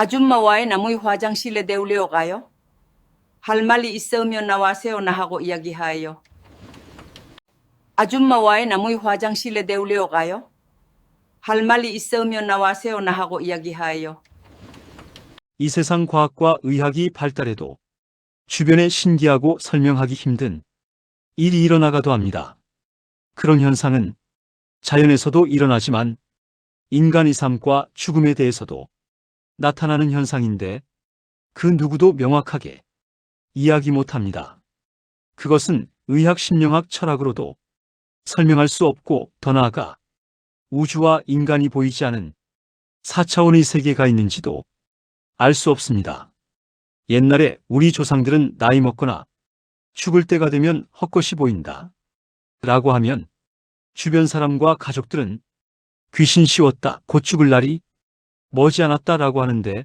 아줌마와의 나무의 화장실에 데우려 가요? 할 말이 있으면 나와세요 나 하고 이야기하여. 아줌마와의 나무의 화장실에 데우려 가요? 할 말이 있으면 나와세요 나 하고 이야기하여. 이 세상 과학과 의학이 발달해도 주변에 신기하고 설명하기 힘든 일이 일어나가도 합니다. 그런 현상은 자연에서도 일어나지만 인간의 삶과 죽음에 대해서도 나타나는 현상인데 그 누구도 명확하게 이야기 못합니다. 그것은 의학 심령학 철학으로도 설명할 수 없고 더 나아가 우주와 인간이 보이지 않은 4차원의 세계가 있는지도 알 수 없습니다. 옛날에 우리 조상들은 나이 먹거나 죽을 때가 되면 헛것이 보인다 라고 하면 주변 사람과 가족들은 귀신 씌웠다, 곧 죽을 날이 머지않았다 라고 하는데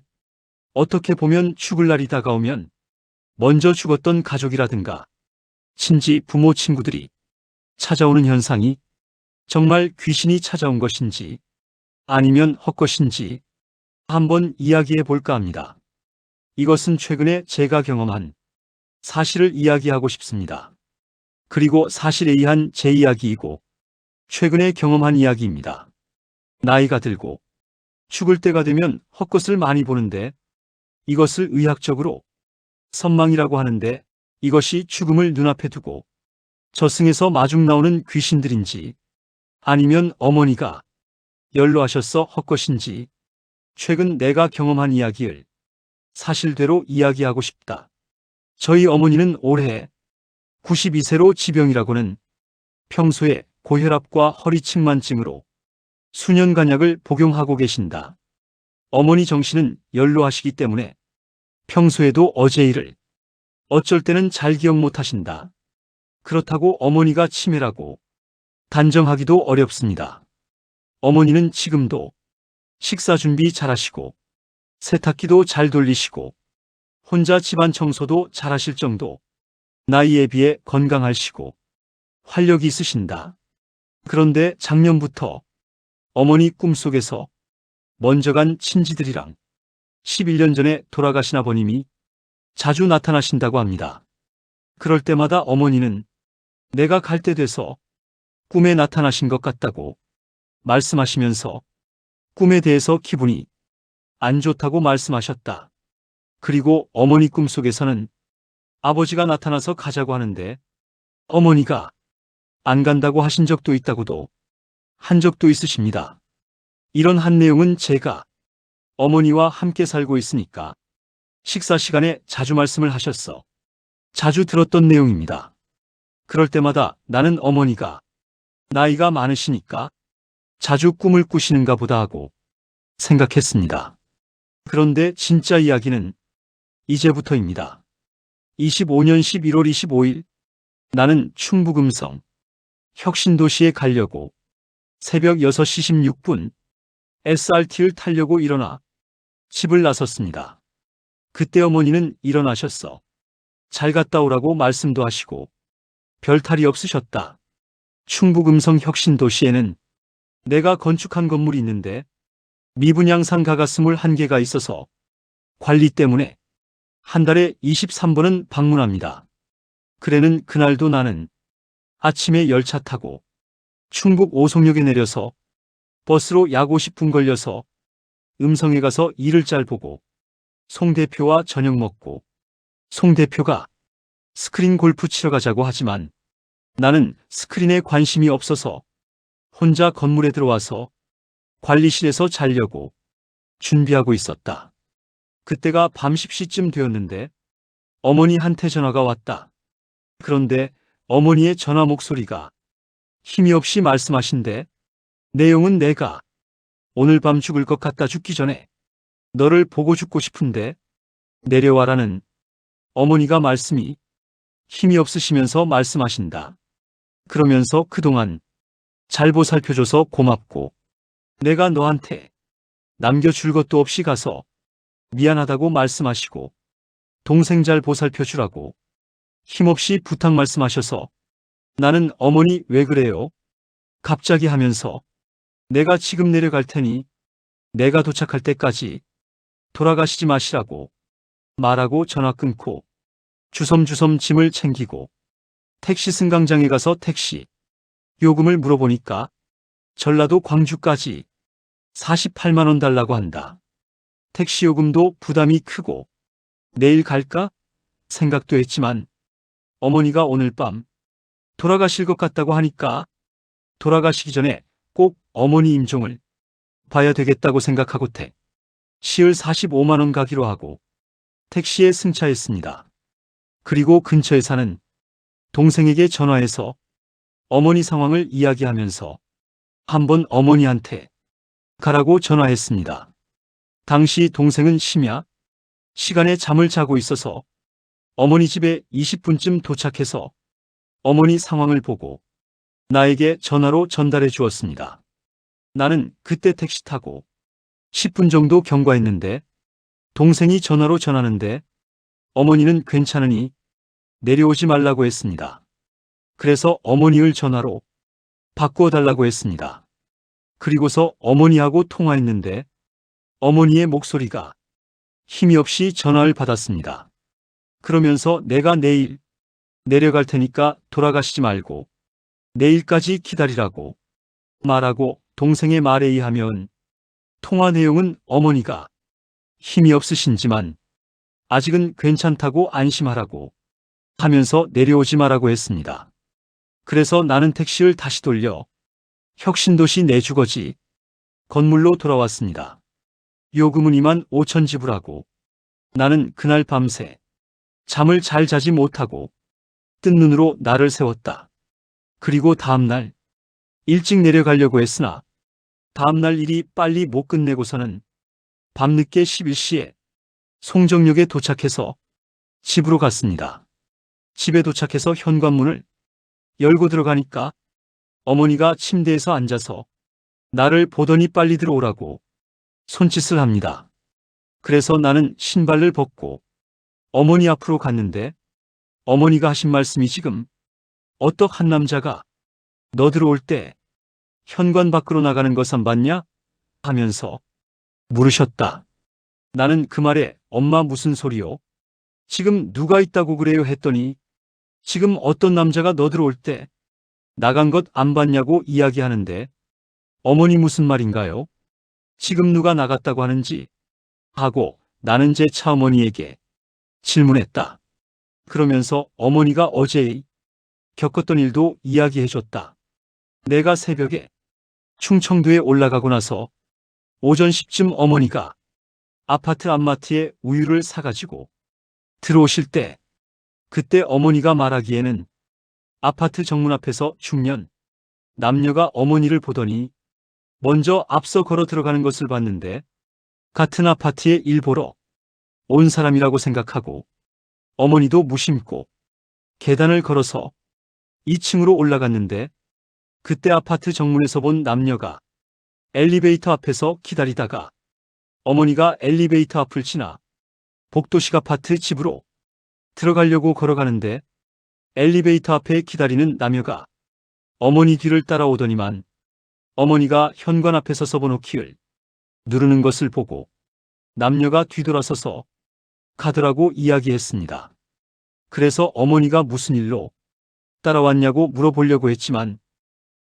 어떻게 보면 죽을 날이 다가오면 먼저 죽었던 가족이라든가 친지, 부모, 친구들이 찾아오는 현상이 정말 귀신이 찾아온 것인지 아니면 헛것인지 한번 이야기해 볼까 합니다. 이것은 최근에 제가 경험한 사실을 이야기하고 싶습니다. 그리고 사실에 의한 제 이야기이고 최근에 경험한 이야기입니다. 나이가 들고 죽을 때가 되면 헛것을 많이 보는데 이것을 의학적으로 선망이라고 하는데 이것이 죽음을 눈앞에 두고 저승에서 마중 나오는 귀신들인지 아니면 어머니가 연로하셔서 헛것인지 최근 내가 경험한 이야기를 사실대로 이야기하고 싶다. 저희 어머니는 올해 92세로 지병이라고는 평소에 고혈압과 허리측만증으로 수년간 약을 복용하고 계신다. 어머니 정신은 연로하시기 때문에 평소에도 어제 일을 어쩔 때는 잘 기억 못하신다. 그렇다고 어머니가 치매라고 단정하기도 어렵습니다. 어머니는 지금도 식사 준비 잘하시고 세탁기도 잘 돌리시고 혼자 집안 청소도 잘하실 정도 나이에 비해 건강하시고 활력이 있으신다. 그런데 작년부터 어머니 꿈속에서 먼저 간 친지들이랑 11년 전에 돌아가신 아버님이 자주 나타나신다고 합니다. 그럴 때마다 어머니는 내가 갈 때 돼서 꿈에 나타나신 것 같다고 말씀하시면서 꿈에 대해서 기분이 안 좋다고 말씀하셨다. 그리고 어머니 꿈속에서는 아버지가 나타나서 가자고 하는데 어머니가 안 간다고 하신 적도 있다고도 한 적도 있으십니다. 이런 한 내용은 제가 어머니와 함께 살고 있으니까 식사 시간에 자주 말씀을 하셨어. 자주 들었던 내용입니다. 그럴 때마다 나는 어머니가 나이가 많으시니까 자주 꿈을 꾸시는가 보다 하고 생각했습니다. 그런데 진짜 이야기는 이제부터입니다. 25년 11월 25일 나는 충북음성 혁신도시에 가려고 새벽 6시 16분 SRT를 타려고 일어나 집을 나섰습니다. 그때 어머니는 일어나셨어. 잘 갔다 오라고 말씀도 하시고 별 탈이 없으셨다. 충북음성 혁신도시에는 내가 건축한 건물이 있는데 미분양 상가가 21개가 있어서 관리 때문에 한 달에 23번은 방문합니다. 그래는 그날도 나는 아침에 열차 타고 충북 오송역에 내려서 버스로 약 50분 걸려서 음성에 가서 일을 잘 보고 송 대표와 저녁 먹고 송 대표가 스크린 골프 치러 가자고 하지만 나는 스크린에 관심이 없어서 혼자 건물에 들어와서 관리실에서 자려고 준비하고 있었다. 그때가 밤 10시쯤 되었는데 어머니한테 전화가 왔다. 그런데 어머니의 전화 목소리가 힘이 없이 말씀하신데 내용은 내가 오늘 밤 죽을 것 같다. 죽기 전에 너를 보고 죽고 싶은데 내려와라는 어머니가 말씀이 힘이 없으시면서 말씀하신다. 그러면서 그동안 잘 보살펴줘서 고맙고 내가 너한테 남겨줄 것도 없이 가서 미안하다고 말씀하시고 동생 잘 보살펴주라고 힘없이 부탁 말씀하셔서 나는 어머니 왜 그래요? 갑자기 하면서 내가 지금 내려갈 테니 내가 도착할 때까지 돌아가시지 마시라고 말하고 전화 끊고 주섬주섬 짐을 챙기고 택시 승강장에 가서 택시 요금을 물어보니까 전라도 광주까지 48만 원 달라고 한다. 택시 요금도 부담이 크고 내일 갈까 생각도 했지만 어머니가 오늘 밤 돌아가실 것 같다고 하니까 돌아가시기 전에 꼭 어머니 임종을 봐야 되겠다고 생각하고 택시를 45만 원 가기로 하고 택시에 승차했습니다. 그리고 근처에 사는 동생에게 전화해서 어머니 상황을 이야기하면서 한번 어머니한테 가라고 전화했습니다. 당시 동생은 심야 시간에 잠을 자고 있어서 어머니 집에 20분쯤 도착해서 어머니 상황을 보고 나에게 전화로 전달해 주었습니다. 나는 그때 택시 타고 10분 정도 경과했는데 동생이 전화로 전하는데 어머니는 괜찮으니 내려오지 말라고 했습니다. 그래서 어머니를 전화로 바꾸어 달라고 했습니다. 그리고서 어머니하고 통화했는데 어머니의 목소리가 힘이 없이 전화를 받았습니다. 그러면서 내가 내일 내려갈 테니까 돌아가시지 말고 내일까지 기다리라고 말하고 동생의 말에 의하면 통화 내용은 어머니가 힘이 없으신지만 아직은 괜찮다고 안심하라고 하면서 내려오지 마라고 했습니다. 그래서 나는 택시를 다시 돌려 혁신도시 내주거지 건물로 돌아왔습니다. 요금은 2만 5천 지불하고 나는 그날 밤새 잠을 잘 자지 못하고 뜬 눈으로 나를 세웠다. 그리고 다음날 일찍 내려가려고 했으나 다음날 일이 빨리 못 끝내고서는 밤늦게 11시에 송정역에 도착해서 집으로 갔습니다. 집에 도착해서 현관문을 열고 들어가니까 어머니가 침대에서 앉아서 나를 보더니 빨리 들어오라고 손짓을 합니다. 그래서 나는 신발을 벗고 어머니 앞으로 갔는데 어머니가 하신 말씀이 지금 어떡 한 남자가 너 들어올 때 현관 밖으로 나가는 것 안 봤냐? 하면서 물으셨다. 나는 그 말에 엄마 무슨 소리요? 지금 누가 있다고 그래요? 했더니 지금 어떤 남자가 너 들어올 때 나간 것 안 봤냐고 이야기하는데 어머니 무슨 말인가요? 지금 누가 나갔다고 하는지 하고 나는 제 차어머니에게 질문했다. 그러면서 어머니가 어제 겪었던 일도 이야기해줬다. 내가 새벽에 충청도에 올라가고 나서 오전 10쯤 어머니가 아파트 앞마트에 우유를 사가지고 들어오실 때 그때 어머니가 말하기에는 아파트 정문 앞에서 중년 남녀가 어머니를 보더니 먼저 앞서 걸어 들어가는 것을 봤는데 같은 아파트에 일 보러 온 사람이라고 생각하고 어머니도 무심코 계단을 걸어서 2층으로 올라갔는데 그때 아파트 정문에서 본 남녀가 엘리베이터 앞에서 기다리다가 어머니가 엘리베이터 앞을 지나 복도식 아파트 집으로 들어가려고 걸어가는데 엘리베이터 앞에 기다리는 남녀가 어머니 뒤를 따라오더니만 어머니가 현관 앞에 서서 번호키를 누르는 것을 보고 남녀가 뒤돌아서서 가더라고 이야기했습니다. 그래서 어머니가 무슨 일로 따라왔냐고 물어보려고 했지만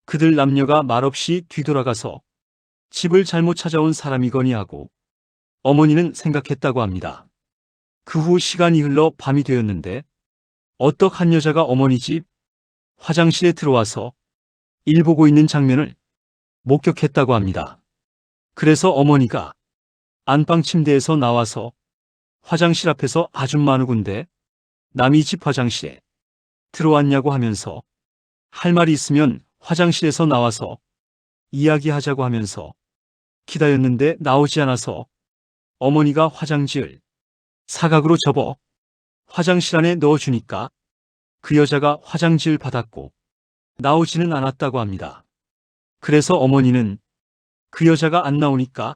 그들 남녀가 말없이 뒤돌아가서 집을 잘못 찾아온 사람이거니 하고 어머니는 생각했다고 합니다. 그 후 시간이 흘러 밤이 되었는데 어떡 한 여자가 어머니 집 화장실에 들어와서 일 보고 있는 장면을 목격했다고 합니다. 그래서 어머니가 안방 침대에서 나와서 화장실 앞에서 아줌마 누군데 남이 집 화장실에 들어왔냐고 하면서 할 말이 있으면 화장실에서 나와서 이야기하자고 하면서 기다렸는데 나오지 않아서 어머니가 화장지를 사각으로 접어 화장실 안에 넣어주니까 그 여자가 화장지를 받았고 나오지는 않았다고 합니다. 그래서 어머니는 그 여자가 안 나오니까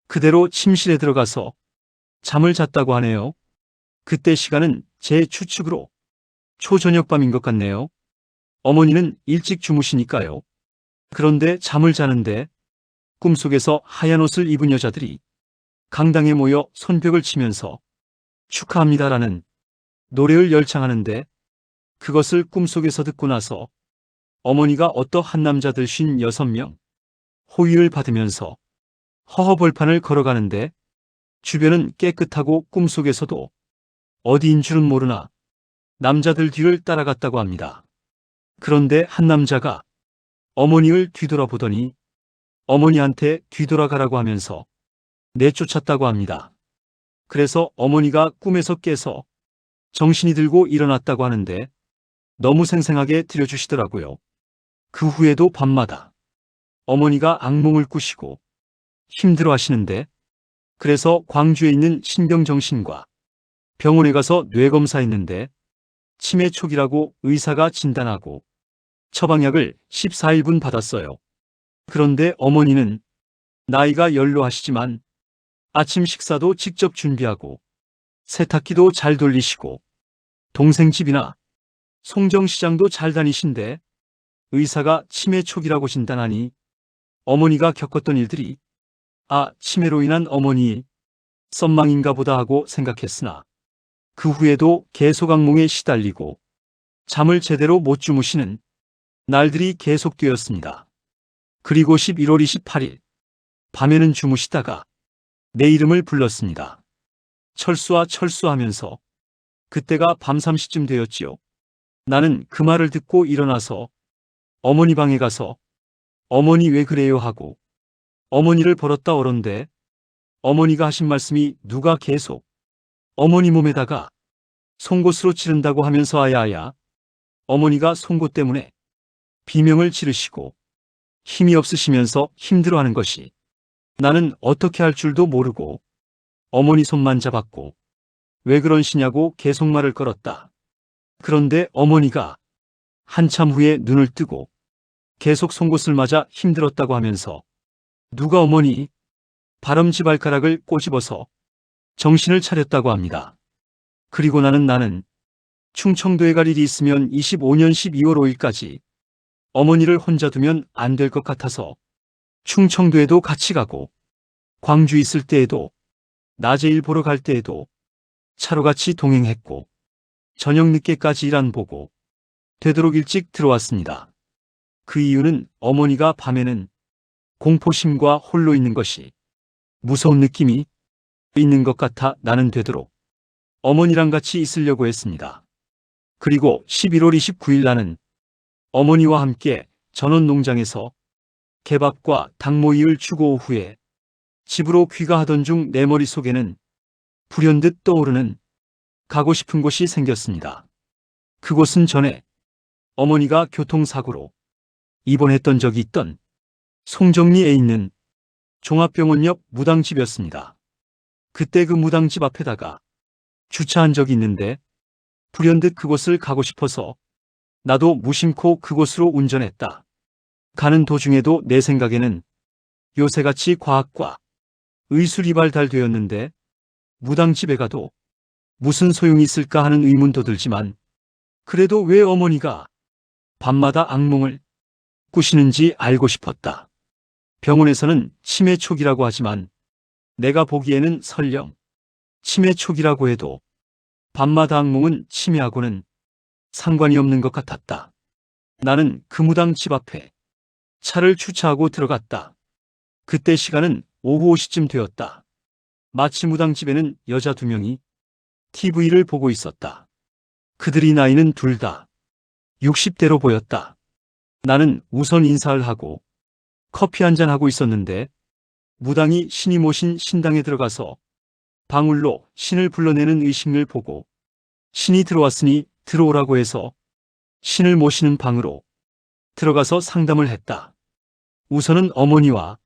그대로 침실에 들어가서 잠을 잤다고 하네요. 그때 시간은 제 추측으로 초저녁밤인 것 같네요. 어머니는 일찍 주무시니까요. 그런데 잠을 자는데 꿈속에서 하얀 옷을 입은 여자들이 강당에 모여 손뼉을 치면서 축하합니다라는 노래를 열창하는데 그것을 꿈속에서 듣고 나서 어머니가 어떠한 남자들 56명 호위를 받으면서 허허벌판을 걸어가는데 주변은 깨끗하고 꿈속에서도 어디인 줄은 모르나 남자들 뒤를 따라갔다고 합니다. 그런데 한 남자가 어머니를 뒤돌아보더니 어머니한테 뒤돌아가라고 하면서 내쫓았다고 합니다. 그래서 어머니가 꿈에서 깨서 정신이 들고 일어났다고 하는데 너무 생생하게 들려주시더라고요. 그 후에도 밤마다 어머니가 악몽을 꾸시고 힘들어 하시는데 그래서 광주에 있는 신경정신과 병원에 가서 뇌검사했는데 치매 초기라고 의사가 진단하고 처방약을 14일분 받았어요. 그런데 어머니는 나이가 연로하시지만 아침 식사도 직접 준비하고 세탁기도 잘 돌리시고 동생 집이나 송정시장도 잘 다니신데 의사가 치매 초기라고 진단하니 어머니가 겪었던 일들이 치매로 인한 어머니의 썸망인가 보다 하고 생각했으나 그 후에도 계속 악몽에 시달리고 잠을 제대로 못 주무시는 날들이 계속되었습니다. 그리고 11월 28일 밤에는 주무시다가 내 이름을 불렀습니다. 철수아 철수하면서 그때가 밤 3시쯤 되었지요. 나는 그 말을 듣고 일어나서 어머니 방에 가서 어머니 왜 그래요 하고 어머니를 벌었다 얼었는데 어머니가 하신 말씀이 누가 계속 어머니 몸에다가 송곳으로 찌른다고 하면서 아야아야 어머니가 송곳 때문에 비명을 지르시고 힘이 없으시면서 힘들어하는 것이 나는 어떻게 할 줄도 모르고 어머니 손만 잡았고 왜 그런시냐고 계속 말을 걸었다. 그런데 어머니가 한참 후에 눈을 뜨고 계속 송곳을 맞아 힘들었다고 하면서 누가 어머니 발음지발가락을 꼬집어서 정신을 차렸다고 합니다. 그리고 나는 충청도에 갈 일이 있으면 25년 12월 5일까지 어머니를 혼자 두면 안 될 것 같아서 충청도에도 같이 가고 광주 있을 때에도 낮에 일 보러 갈 때에도 차로 같이 동행했고 저녁 늦게까지 일 안 보고 되도록 일찍 들어왔습니다. 그 이유는 어머니가 밤에는 공포심과 홀로 있는 것이 무서운 느낌이 있는 것 같아 나는 되도록 어머니랑 같이 있으려고 했습니다. 그리고 11월 29일 나는 어머니와 함께 전원 농장에서 개밥과 닭모이를 주고 오후에 집으로 귀가하던 중 내 머릿속에는 불현듯 떠오르는 가고 싶은 곳이 생겼습니다. 그곳은 전에 어머니가 교통사고로 입원했던 적이 있던 송정리에 있는 종합병원 옆 무당집이었습니다. 그때 그 무당집 앞에다가 주차한 적이 있는데 불현듯 그곳을 가고 싶어서 나도 무심코 그곳으로 운전했다. 가는 도중에도 내 생각에는 요새같이 과학과 의술이 발달되었는데 무당집에 가도 무슨 소용이 있을까 하는 의문도 들지만 그래도 왜 어머니가 밤마다 악몽을 꾸시는지 알고 싶었다. 병원에서는 치매 초기라고 하지만 내가 보기에는 설령 치매 초기라고 해도 밤마다 악몽은 치매하고는 상관이 없는 것 같았다. 나는 그 무당 집 앞에 차를 주차하고 들어갔다. 그때 시간은 오후 5시쯤 되었다. 마치 무당 집에는 여자 2명이 TV를 보고 있었다. 그들이 나이는 둘 다 60대로 보였다. 나는 우선 인사를 하고 커피 한잔 하고 있었는데 무당이 신이 모신 신당에 들어가서 방울로 신을 불러내는 의식을 보고 신이 들어왔으니 들어오라고 해서 신을 모시는 방으로 들어가서 상담을 했다. 우선은 어머니와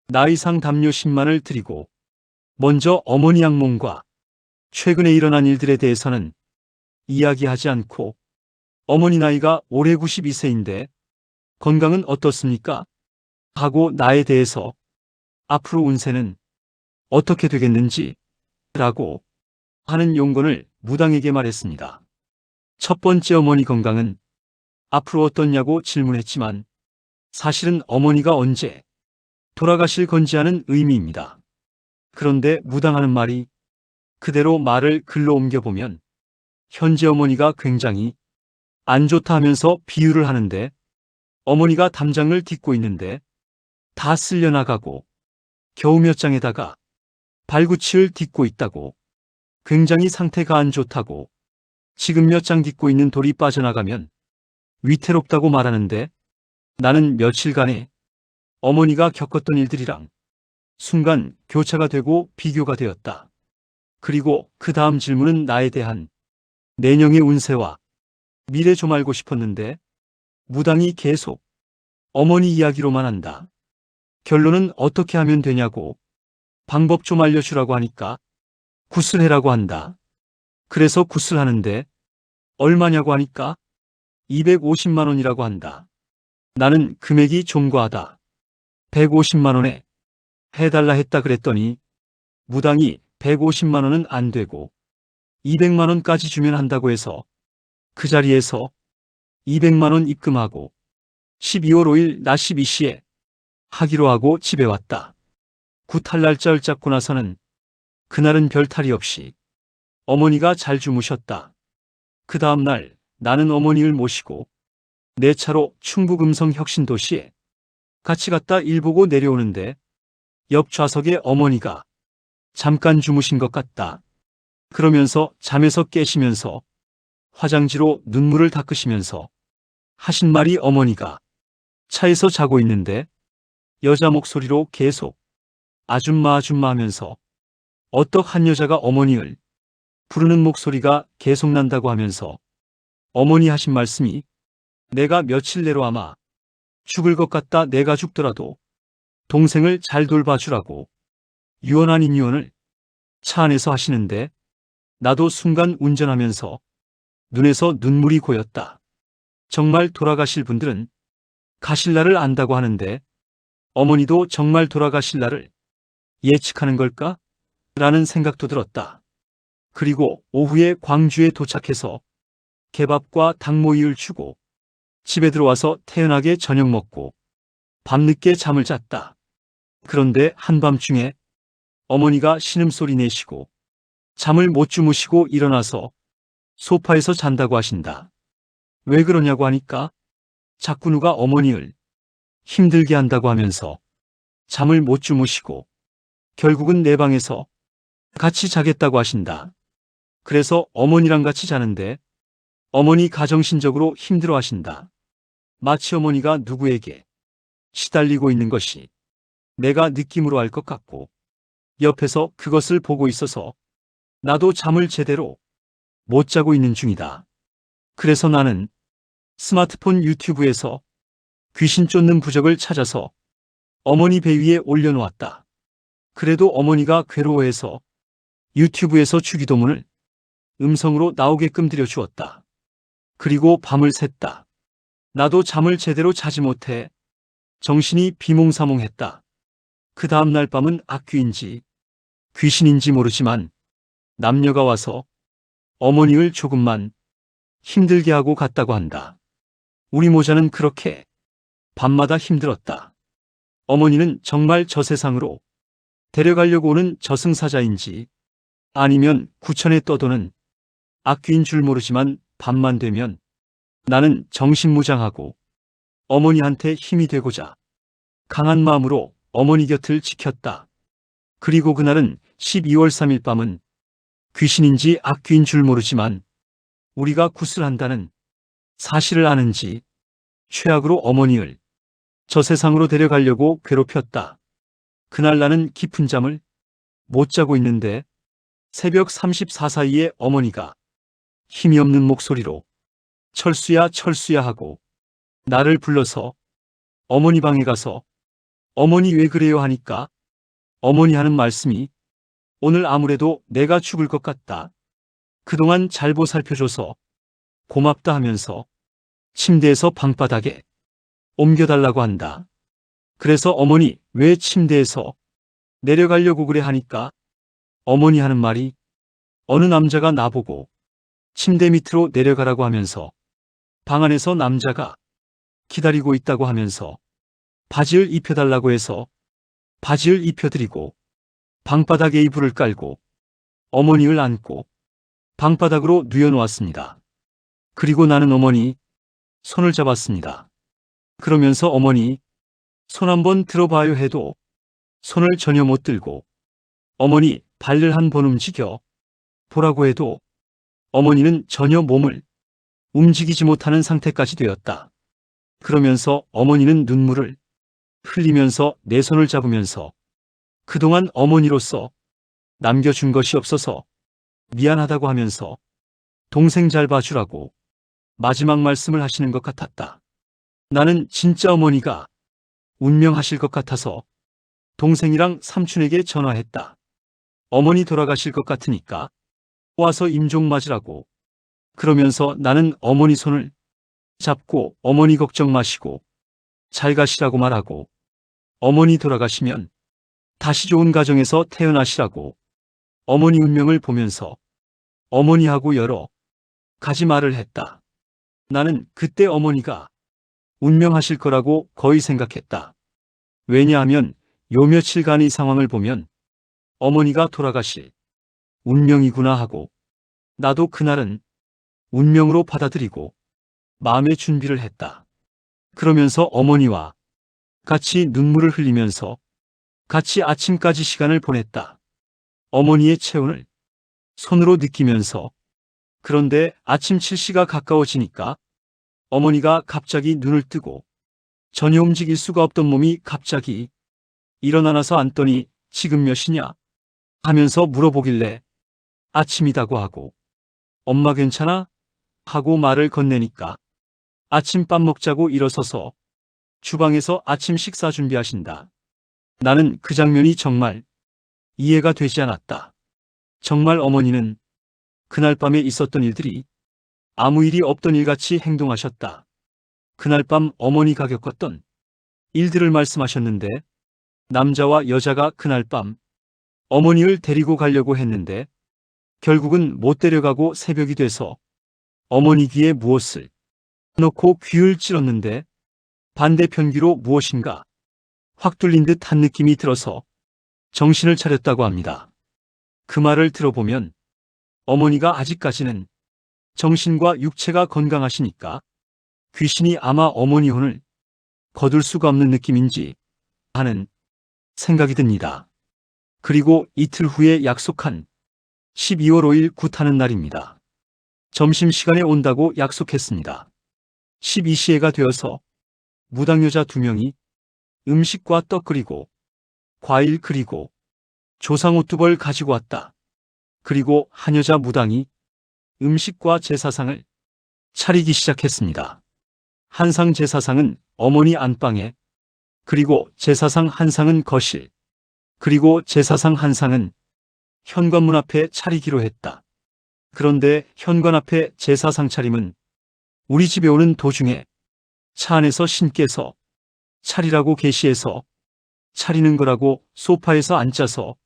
나이상 담요 10만을 드리고 먼저 어머니 악몽과 최근에 일어난 일들에 대해서는 이야기하지 않고 어머니 나이가 올해 92세인데 건강은 어떻습니까? 하고 나에 대해서 앞으로 운세는 어떻게 되겠는지 라고 하는 용건을 무당에게 말했습니다. 첫 번째 어머니 건강은 앞으로 어떻냐고 질문했지만 사실은 어머니가 언제 돌아가실 건지 하는 의미입니다. 그런데 무당하는 말이 그대로 말을 글로 옮겨보면 현재 어머니가 굉장히 안 좋다 하면서 비유를 하는데 어머니가 담장을 딛고 있는데 다 쓸려나가고 겨우 몇 장에다가 발구치를 딛고 있다고 굉장히 상태가 안 좋다고 지금 몇 장 딛고 있는 돌이 빠져나가면 위태롭다고 말하는데 나는 며칠간에 어머니가 겪었던 일들이랑 순간 교차가 되고 비교가 되었다. 그리고 그 다음 질문은 나에 대한 내년의 운세와 미래 좀 알고 싶었는데 무당이 계속 어머니 이야기로만 한다. 결론은 어떻게 하면 되냐고 방법 좀 알려주라고 하니까 굿을 해라고 한다. 그래서 굿을 하는데 얼마냐고 하니까 250만 원이라고 한다. 나는 금액이 좀 과하다. 150만 원에 해달라 했다 그랬더니 무당이 150만 원은 안 되고 200만 원까지 주면 한다고 해서 그 자리에서 200만 원 입금하고 12월 5일 낮 12시에 하기로 하고 집에 왔다. 굿할 날짜를 잡고 나서는 그날은 별탈이 없이 어머니가 잘 주무셨다. 그 다음날 나는 어머니를 모시고 내 차로 충북 음성 혁신도시에 같이 갔다 일 보고 내려오는데 옆 좌석에 어머니가 잠깐 주무신 것 같다. 그러면서 잠에서 깨시면서 화장지로 눈물을 닦으시면서 하신 말이 어머니가 차에서 자고 있는데 여자 목소리로 계속 아줌마 아줌마 하면서 어떡한 여자가 어머니를 부르는 목소리가 계속 난다고 하면서 어머니 하신 말씀이 내가 며칠 내로 아마 죽을 것 같다. 내가 죽더라도 동생을 잘 돌봐주라고 유언 아닌 유언을 차 안에서 하시는데 나도 순간 운전하면서 눈에서 눈물이 고였다. 정말 돌아가실 분들은 가실 날을 안다고 하는데 어머니도 정말 돌아가실 날을 예측하는 걸까? 라는 생각도 들었다. 그리고 오후에 광주에 도착해서 개밥과 닭모이를 주고 집에 들어와서 태연하게 저녁 먹고 밤늦게 잠을 잤다. 그런데 한밤중에 어머니가 신음소리 내시고 잠을 못 주무시고 일어나서 소파에서 잔다고 하신다. 왜 그러냐고 하니까 자꾸 누가 어머니를 힘들게 한다고 하면서 잠을 못 주무시고 결국은 내 방에서 같이 자겠다고 하신다. 그래서 어머니랑 같이 자는데 어머니 가정신적으로 힘들어 하신다. 마치 어머니가 누구에게 시달리고 있는 것이 내가 느낌으로 알 것 같고 옆에서 그것을 보고 있어서 나도 잠을 제대로 못 자고 있는 중이다. 그래서 나는 스마트폰 유튜브에서 귀신 쫓는 부적을 찾아서 어머니 배 위에 올려놓았다. 그래도 어머니가 괴로워해서 유튜브에서 주기도문을 음성으로 나오게끔 들여주었다. 그리고 밤을 샜다. 나도 잠을 제대로 자지 못해 정신이 비몽사몽했다. 그 다음날 밤은 악귀인지 귀신인지 모르지만 남녀가 와서 어머니를 조금만 힘들게 하고 갔다고 한다. 우리 모자는 그렇게 밤마다 힘들었다. 어머니는 정말 저 세상으로 데려가려고 오는 저승사자인지 아니면 구천에 떠도는 악귀인 줄 모르지만 밤만 되면 나는 정신무장하고 어머니한테 힘이 되고자 강한 마음으로 어머니 곁을 지켰다. 그리고 그날은 12월 3일 밤은 귀신인지 악귀인 줄 모르지만 우리가 굿을 한다는 사실을 아는지 최악으로 어머니를 저 세상으로 데려가려고 괴롭혔다. 그날 나는 깊은 잠을 못 자고 있는데 새벽 34 사이에 어머니가 힘이 없는 목소리로 철수야 철수야 하고 나를 불러서 어머니 방에 가서 어머니 왜 그래요 하니까 어머니 하는 말씀이 오늘 아무래도 내가 죽을 것 같다. 그동안 잘 보살펴줘서 고맙다 하면서 침대에서 방바닥에 옮겨달라고 한다. 그래서 어머니 왜 침대에서 내려가려고 그래 하니까 어머니 하는 말이 어느 남자가 나보고 침대 밑으로 내려가라고 하면서 방 안에서 남자가 기다리고 있다고 하면서 바지를 입혀달라고 해서 바지를 입혀드리고 방바닥에 이불을 깔고 어머니를 안고 방바닥으로 누워놓았습니다. 그리고 나는 어머니 손을 잡았습니다. 그러면서 어머니 손 한번 들어봐요 해도 손을 전혀 못 들고 어머니 발을 한 번 움직여 보라고 해도 어머니는 전혀 몸을 움직이지 못하는 상태까지 되었다. 그러면서 어머니는 눈물을 흘리면서 내 손을 잡으면서 그동안 어머니로서 남겨준 것이 없어서 미안하다고 하면서 동생 잘 봐주라고 마지막 말씀을 하시는 것 같았다. 나는 진짜 어머니가 운명하실 것 같아서 동생이랑 삼촌에게 전화했다. 어머니 돌아가실 것 같으니까 와서 임종 맞으라고. 그러면서 나는 어머니 손을 잡고 어머니 걱정 마시고 잘 가시라고 말하고 어머니 돌아가시면 다시 좋은 가정에서 태어나시라고 어머니 운명을 보면서 어머니하고 여러 가지 말을 했다. 나는 그때 어머니가 운명하실 거라고 거의 생각했다. 왜냐하면 요 며칠간의 상황을 보면 어머니가 돌아가실 운명이구나 하고 나도 그날은 운명으로 받아들이고 마음의 준비를 했다. 그러면서 어머니와 같이 눈물을 흘리면서 같이 아침까지 시간을 보냈다. 어머니의 체온을 손으로 느끼면서. 그런데 아침 7시가 가까워지니까 어머니가 갑자기 눈을 뜨고 전혀 움직일 수가 없던 몸이 갑자기 일어나서 앉더니 지금 몇 시냐 하면서 물어보길래 아침이다고 하고 엄마 괜찮아? 하고 말을 건네니까 아침밥 먹자고 일어서서 주방에서 아침 식사 준비하신다. 나는 그 장면이 정말 이해가 되지 않았다. 정말 어머니는 그날 밤에 있었던 일들이 아무 일이 없던 일같이 행동하셨다. 그날 밤 어머니가 겪었던 일들을 말씀하셨는데 남자와 여자가 그날 밤 어머니를 데리고 가려고 했는데 결국은 못 데려가고 새벽이 돼서 어머니 귀에 무엇을 넣고 귀를 찔렀는데 반대편 귀로 무엇인가 확 뚫린 듯한 느낌이 들어서 정신을 차렸다고 합니다. 그 말을 들어보면 어머니가 아직까지는 정신과 육체가 건강하시니까 귀신이 아마 어머니 혼을 거둘 수가 없는 느낌인지 하는 생각이 듭니다. 그리고 이틀 후에 약속한 12월 5일 굿하는 날입니다. 점심시간에 온다고 약속했습니다. 12시에가 되어서 무당 여자 2명이 음식과 떡 그리고 과일 그리고 조상옷 2벌 가지고 왔다. 그리고 한 여자 무당이 음식과 제사상을 차리기 시작했습니다. 한 상 제사상은 어머니 안방에, 그리고 제사상 한 상은 거실, 그리고 제사상 한 상은 현관문 앞에 차리기로 했다. 그런데 현관 앞에 제사상 차림은 우리 집에 오는 도중에 차 안에서 신께서 차리라고 계시해서 차리는 거라고 소파에서 앉아서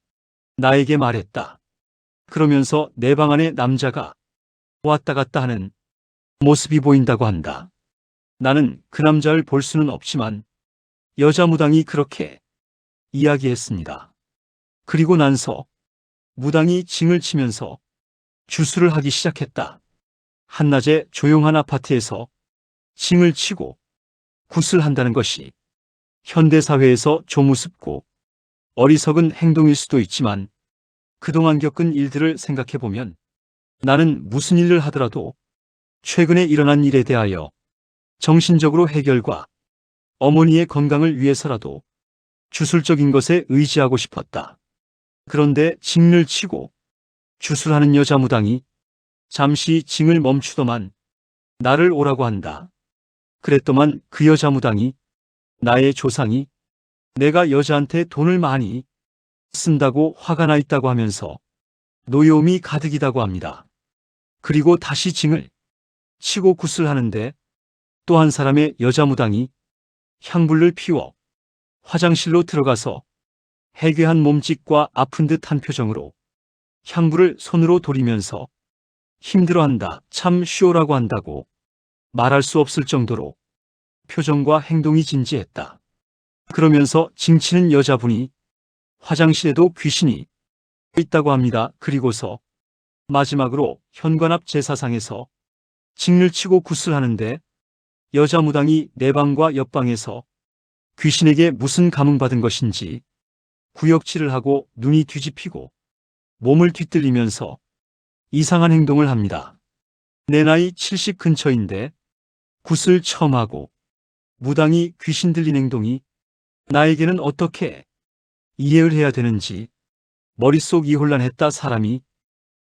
나에게 말했다. 그러면서 내 방 안에 남자가 왔다 갔다 하는 모습이 보인다고 한다. 나는 그 남자를 볼 수는 없지만 여자 무당이 그렇게 이야기했습니다. 그리고 난서 무당이 징을 치면서 주술을 하기 시작했다. 한낮에 조용한 아파트에서 징을 치고 굿을 한다는 것이 현대사회에서 좀 우습고 어리석은 행동일 수도 있지만 그동안 겪은 일들을 생각해보면 나는 무슨 일을 하더라도 최근에 일어난 일에 대하여 정신적으로 해결과 어머니의 건강을 위해서라도 주술적인 것에 의지하고 싶었다. 그런데 징을 치고 주술하는 여자 무당이 잠시 징을 멈추더만 나를 오라고 한다. 그랬더만 그 여자 무당이 나의 조상이 내가 여자한테 돈을 많이 쓴다고 화가 나 있다고 하면서 노여움이 가득이다고 합니다. 그리고 다시 징을 치고 굿을 하는데 또 한 사람의 여자 무당이 향불을 피워 화장실로 들어가서 해괴한 몸짓과 아픈 듯한 표정으로 향불을 손으로 돌리면서 힘들어한다, 참 쉬오라고 한다고 말할 수 없을 정도로 표정과 행동이 진지했다. 그러면서 징치는 여자분이 화장실에도 귀신이 있다고 합니다. 그리고서 마지막으로 현관 앞 제사상에서 징을 치고 굿을 여자 무당이 내 방과 옆방에서 귀신에게 무슨 감흥받은 것인지 구역질을 하고 눈이 뒤집히고 몸을 뒤틀리면서 이상한 행동을 합니다. 내 나이 70 근처인데 굿을 처음 하고 무당이 귀신 들린 행동이 나에게는 어떻게 이해를 해야 되는지 머릿속이 혼란했다. 사람이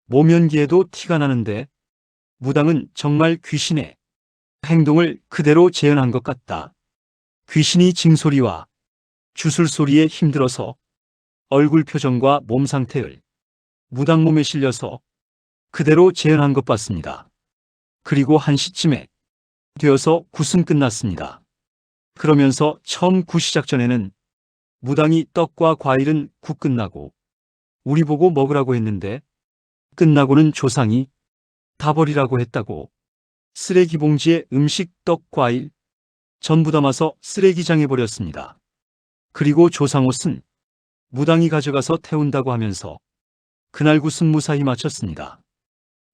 모면기에도 티가 나는데 무당은 정말 귀신의 행동을 그대로 재현한 것 같다. 귀신이 징소리와 주술소리에 힘들어서 얼굴 표정과 몸 상태를 무당 몸에 실려서 그대로 재현한 것 같습니다. 그리고 1시쯤에 되어서 굿은 끝났습니다. 그러면서 처음 굿 시작 전에는 무당이 떡과 과일은 굿 끝나고 우리 보고 먹으라고 했는데 끝나고는 조상이 다 버리라고 했다고 쓰레기 봉지에 음식, 떡, 과일 전부 담아서 쓰레기장에 버렸습니다. 그리고 조상 옷은 무당이 가져가서 태운다고 하면서 그날 굿은 무사히 마쳤습니다.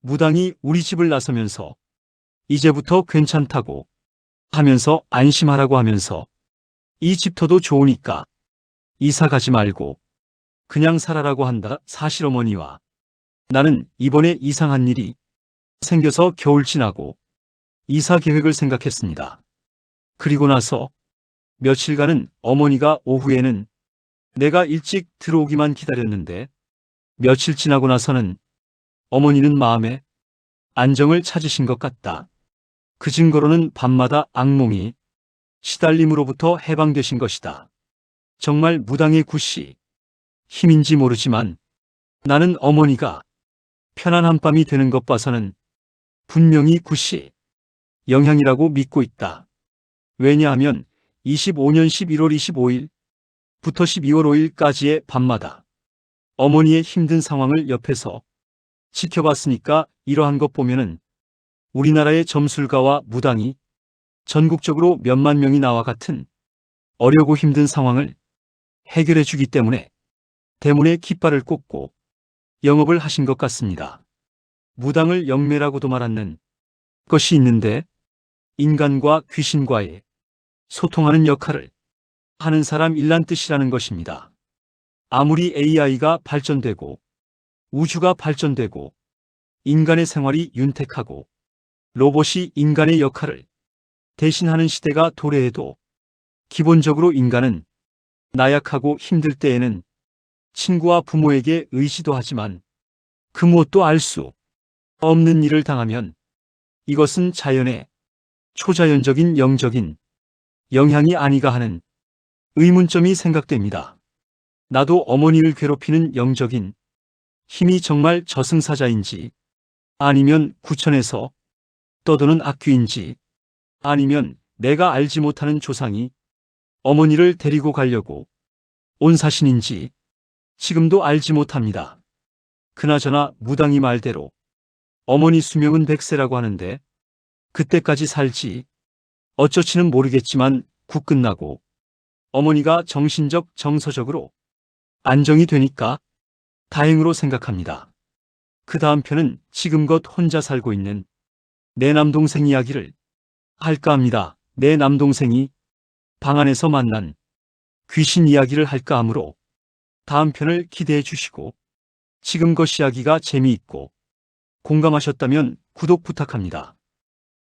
무당이 우리 집을 나서면서 이제부터 괜찮다고 하면서 안심하라고 하면서 이 집터도 좋으니까 이사 가지 말고 그냥 살아라고 한다. 사실 어머니와 나는 이번에 이상한 일이 생겨서 겨울 지나고 이사 계획을 생각했습니다. 그리고 나서 며칠간은 어머니가 오후에는 내가 일찍 들어오기만 기다렸는데 며칠 지나고 나서는 어머니는 마음에 안정을 찾으신 것 같다. 그 증거로는 밤마다 악몽이 시달림으로부터 해방되신 것이다. 정말 무당의 굿이 힘인지 모르지만 나는 어머니가 편안한 밤이 되는 것 봐서는 분명히 굿이 영향이라고 믿고 있다. 왜냐하면 25년 11월 25일부터 12월 5일까지의 밤마다 어머니의 힘든 상황을 옆에서 지켜봤으니까 이러한 것 보면은 우리나라의 점술가와 무당이 전국적으로 몇만 명이 나와 같은 어려고 힘든 상황을 해결해 주기 때문에 깃발을 꽂고 영업을 하신 것 같습니다. 무당을 영매라고도 말하는 것이 있는데 인간과 귀신과의 소통하는 역할을 하는 사람 일란 뜻이라는 것입니다. 아무리 AI가 발전되고 우주가 발전되고 인간의 생활이 윤택하고 로봇이 인간의 역할을 대신하는 시대가 도래해도 기본적으로 인간은 나약하고 힘들 때에는 친구와 부모에게 의지도 하지만 그 무엇도 알 수 없는 일을 당하면 이것은 자연의 초자연적인 영적인 영향이 아니가 하는 의문점이 생각됩니다. 나도 어머니를 괴롭히는 영적인 힘이 정말 저승사자인지 아니면 구천에서 떠도는 악귀인지 아니면 내가 알지 못하는 조상이 어머니를 데리고 가려고 온 사신인지 지금도 알지 못합니다. 그나저나 무당이 말대로 어머니 수명은 100세라고 하는데 그때까지 살지 어쩌지는 모르겠지만 굿 끝나고 어머니가 정신적 정서적으로 안정이 되니까 다행으로 생각합니다. 그 다음 편은 지금껏 혼자 살고 있는 내 남동생 이야기를 할까 합니다. 내 남동생이 방 안에서 만난 귀신 이야기를 할까 하므로 다음 편을 기대해 주시고 지금껏 이야기가 재미있고 공감하셨다면 구독 부탁합니다.